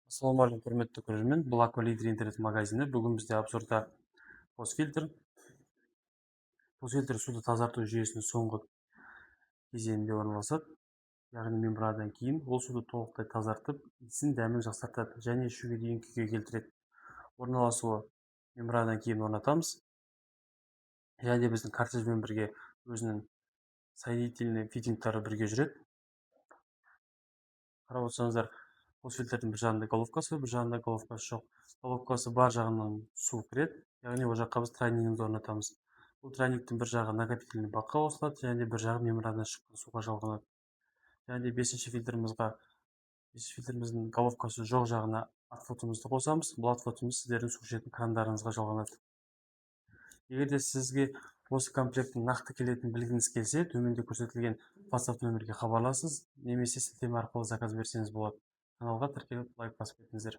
Ассалаумағалейкум, құрметті көрермен. Бұл Аквалидер интернет-магазині. Бүгін бізде обзорда постфильтр. Бұл фильтр суды тазарту жүйесінің соңғы кезеңінде орналасады. Яғни мембранадан кейін ол суды толықтай тазартып, иісін дәмін жақсартады және ішуге дейін күйге келтіреді. Орналасуы мембранадан кейін орнатамыз. Және біздің картриджбен бірге өзінің соединительный фитингтары бірге жүреді. Қарап отырсаңыздар, бұл фильтрдің бір жағында головкасы, бір жағында головкасы жоқ. Головкасы бар жағынан су кіреді, яғни ол жаққа біз тройнигімізді орнатамыз. Бұл тройниктің бір жағы накопительный бакқа қосылады, және бір жағы мембранадан шыққан суға жалғанады. Және бесінші фильтріміздің головкасы жоқ жағына отводымызды қосамыз. Бұл отводымыз сіздердің су ішетін крандарыңызға жалғанады. Егер де сізге осы комплекттің нақты келетінін білгіңіз келсе, төменде көрсетілген WhatsApp нөмірге хабарласыңыз, немесе сілтеме арқылы заказ берсеңіз болады. Каналға тіркеліп лайк басып кетіңіздер.